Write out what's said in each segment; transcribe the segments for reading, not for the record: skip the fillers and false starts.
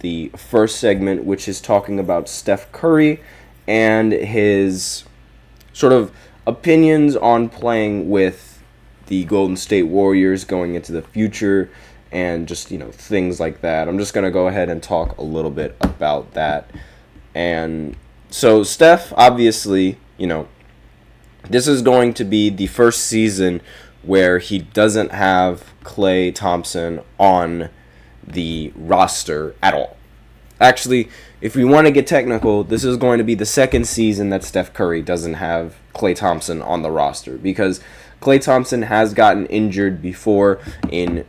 the first segment, which is talking about Steph Curry and his sort of opinions on playing with the Golden State Warriors going into the future and just, things like that. I'm just going to go ahead and talk a little bit about that. And so Steph, obviously, this is going to be the first season where he doesn't have Klay Thompson on the roster at all. Actually, if we want to get technical, this is going to be the second season that Steph Curry doesn't have Klay Thompson on the roster, because Klay Thompson has gotten injured before and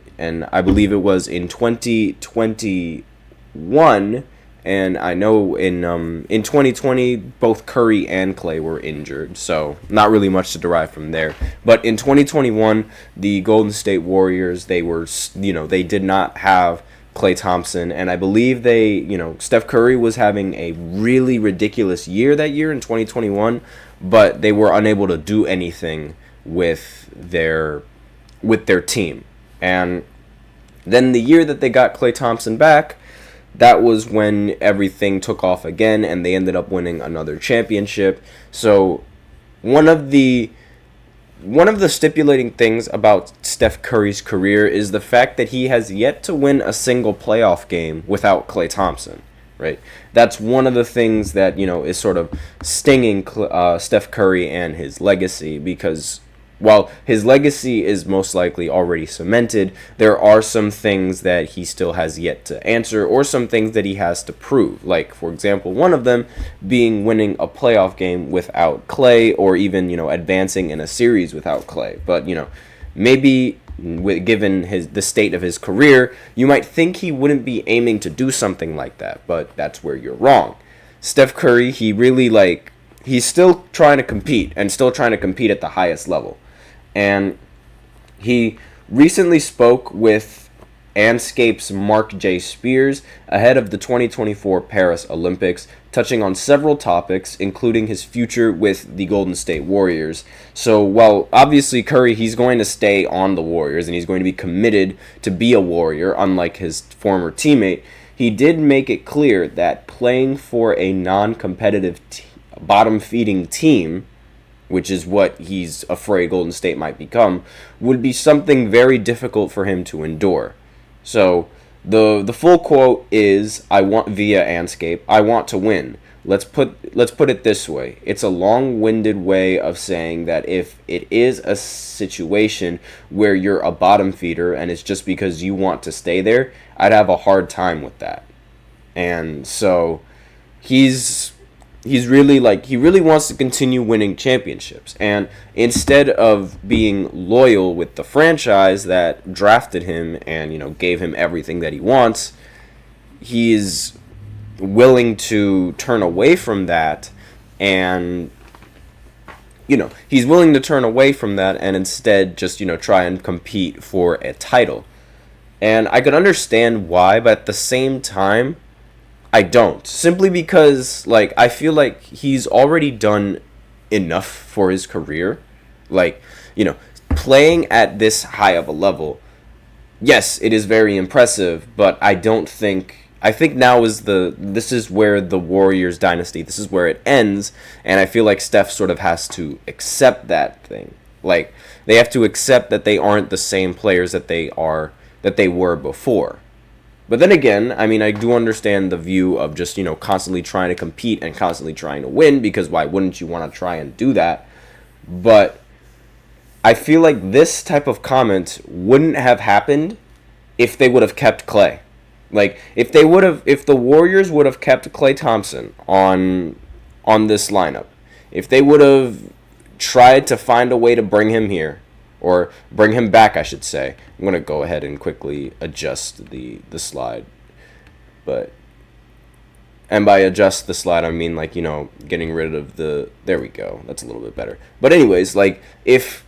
I believe it was in 2021, and I know in 2020 both Curry and Klay were injured, so not really much to derive from there. But in 2021, the Golden State Warriors, they did not have Klay Thompson, and I believe Steph Curry was having a really ridiculous year that year in 2021, but they were unable to do anything with their team. And then the year that they got Klay Thompson back, that was when everything took off again, and they ended up winning another championship. So one of the stipulating things about Steph Curry's career is the fact that he has yet to win a single playoff game without Klay Thompson, right? That's one of the things that, is sort of stinging Steph Curry and his legacy, because while his legacy is most likely already cemented, there are some things that he still has yet to answer, or some things that he has to prove. Like, for example, one of them being winning a playoff game without Klay, or even, advancing in a series without Klay. But, maybe given the state of his career, you might think he wouldn't be aiming to do something like that, but that's where you're wrong. Steph Curry, he really, he's still trying to compete, and still trying to compete at the highest level. And he recently spoke with Anscape's Mark J. Spears ahead of the 2024 Paris Olympics, touching on several topics, including his future with the Golden State Warriors. So while obviously Curry, he's going to stay on the Warriors and he's going to be committed to be a Warrior, unlike his former teammate, he did make it clear that playing for a non-competitive bottom-feeding team, which is what he's afraid Golden State might become, would be something very difficult for him to endure. So the full quote is, via Anscape, I want to win. Let's put it this way. It's a long-winded way of saying that if it is a situation where you're a bottom feeder and it's just because you want to stay there, I'd have a hard time with that. And so he's really he really wants to continue winning championships, and instead of being loyal with the franchise that drafted him and gave him everything that he wants, he is willing to turn away from that, and he's willing to turn away from that and instead just try and compete for a title. And I could understand why, but at the same time I don't. Simply because, I feel like he's already done enough for his career. Playing at this high of a level, yes, it is very impressive, but I think now this is where the Warriors dynasty, this is where it ends, and I feel like Steph sort of has to accept that thing. They have to accept that they aren't the same players that they were before. But then again, I do understand the view of just, constantly trying to compete and constantly trying to win, because why wouldn't you want to try and do that? But I feel like this type of comment wouldn't have happened if they would have kept Klay. If the Warriors would have kept Klay Thompson on this lineup, if they would have tried to find a way to bring him here, or bring him back, I should say. I'm going to go ahead and quickly adjust the slide. And by adjust the slide, I mean, getting rid of the... There we go. That's a little bit better. But anyways, if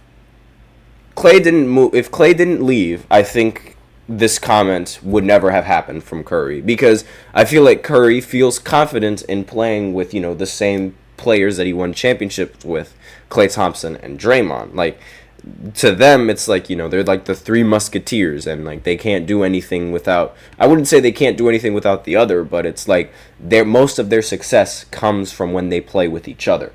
Klay didn't leave, I think this comment would never have happened from Curry. Because I feel like Curry feels confident in playing with, the same players that he won championships with, Klay Thompson and Draymond. to them, it's like, they're like the three musketeers, and like they can't do anything without. I wouldn't say they can't do anything without the other, but it's like most of their success comes from when they play with each other.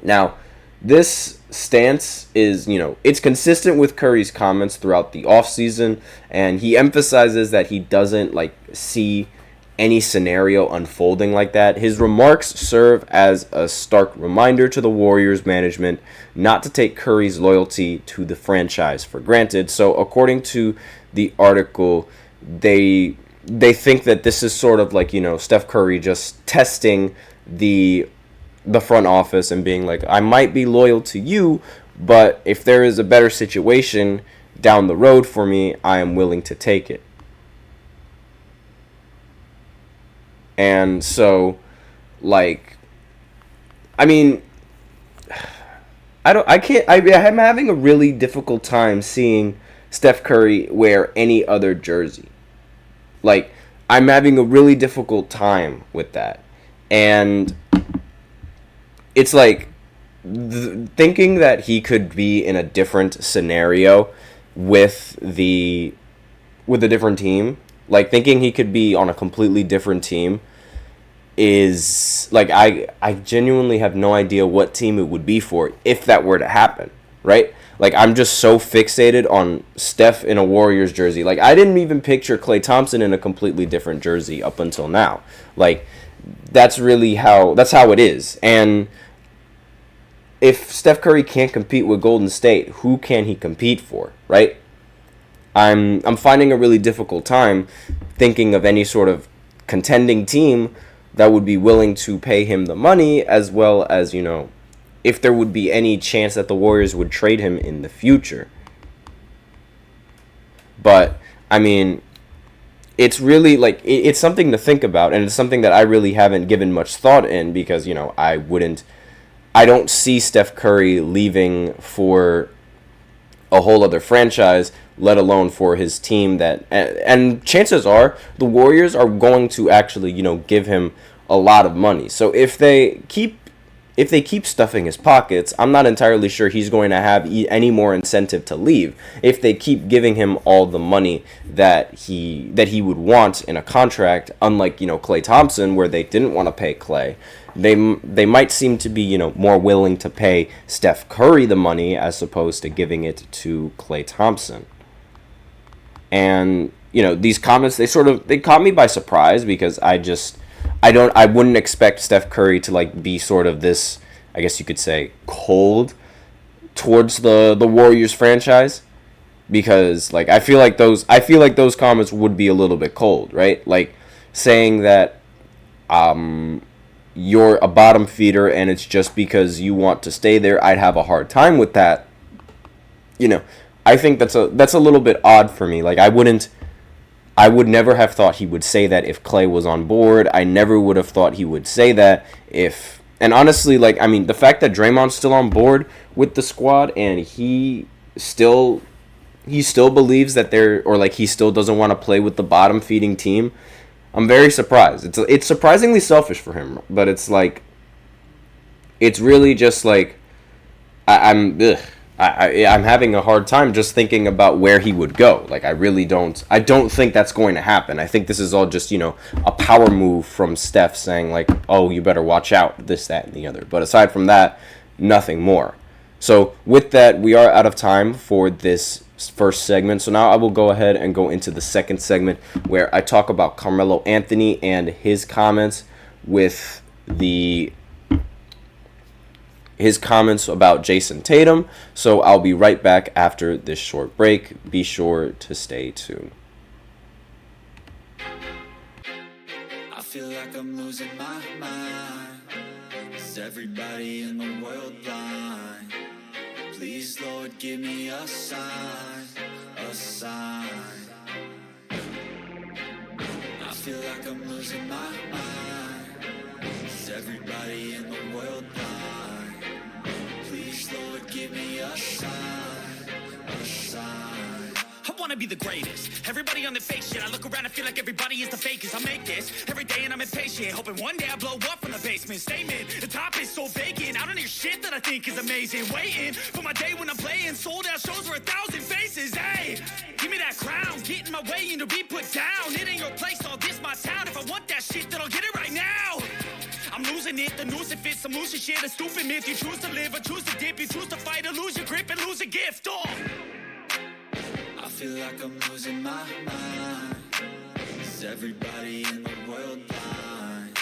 Now, this stance is, it's consistent with Curry's comments throughout the offseason, and he emphasizes that he doesn't like see any scenario unfolding like that. His remarks serve as a stark reminder to the Warriors management not to take Curry's loyalty to the franchise for granted. So according to the article, they think that this is sort of like, Steph Curry just testing the front office and being like, I might be loyal to you, but if there is a better situation down the road for me, I am willing to take it. And so, like, I mean, I'm having a really difficult time seeing Steph Curry wear any other jersey. Like, I'm having a really difficult time with that. And it's like, thinking that he could be in a different scenario with a different team, like thinking he could be on a completely different team, is like, I genuinely have no idea what team it would be for if that were to happen, right? Like, I'm just so fixated on Steph in a Warriors jersey. Like, I didn't even picture Klay Thompson in a completely different jersey up until now. Like, that's how it is. And if Steph Curry can't compete with Golden State, who can he compete for, right? I'm finding a really difficult time thinking of any sort of contending team that would be willing to pay him the money, as well as, if there would be any chance that the Warriors would trade him in the future. But, I mean, it's really, like, it's something to think about, and it's something that I really haven't given much thought in, because, I don't see Steph Curry leaving for a whole other franchise, let alone for his team and chances are the Warriors are going to actually, give him a lot of money. So if they keep stuffing his pockets, I'm not entirely sure he's going to have any more incentive to leave. If they keep giving him all the money that he would want in a contract, unlike, Klay Thompson, where they didn't want to pay Klay, they might seem to be, more willing to pay Steph Curry the money as opposed to giving it to Klay Thompson. And, these comments, they caught me by surprise, because I wouldn't expect Steph Curry to, like, be sort of this, I guess you could say, cold towards the Warriors franchise, because, like, I feel like those comments would be a little bit cold, right? Like, saying that you're a bottom feeder and it's just because you want to stay there. I'd have a hard time with that. I think that's a little bit odd for me. Like, I would never have thought he would say that if Klay was on board. I never would have thought he would say that and honestly, like, I mean, the fact that Draymond's still on board with the squad and he still believes that he still doesn't want to play with the bottom feeding team, I'm very surprised. It's surprisingly selfish for him, but it's like, it's really just like, I'm having a hard time just thinking about where he would go. Like, I don't think that's going to happen. I think this is all just, a power move from Steph saying, like, oh, you better watch out, this, that, and the other. But aside from that, nothing more. So with that, we are out of time for this first segment. So now I will go ahead and go into the second segment, where I talk about Carmelo Anthony and his comments about Jason Tatum. So I'll be right back after this short break. Be sure to stay tuned. I feel like I'm losing my mind. Is everybody in the world blind? Please, Lord, give me a sign, a sign. I feel like I'm losing my mind. Is everybody in the world blind? Please, Lord, give me a sign, a sign. I wanna be the greatest. Everybody on the fake shit. I look around and feel like everybody is the fakest. I make this every day and I'm impatient, hoping one day I blow up from the basement. Statement, the top is so vacant. I don't hear shit that I think is amazing. Waiting for my day when I'm playing sold out shows for 1,000 faces. Hey, give me that crown, get in my way and to be put down. It ain't your place, all this my town. If I want that shit, then I'll get it right now. I'm losing it, the noose it fits, some losing shit, a stupid myth. You choose to live or choose to dip, you choose to fight or lose your grip and lose a gift. Oh, I feel like I'm losing my mind. Is everybody in the world blind?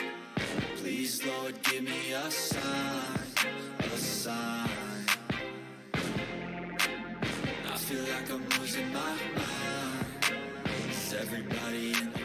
Please, Lord, give me a sign, a sign. I feel like I'm losing my mind. Is everybody in the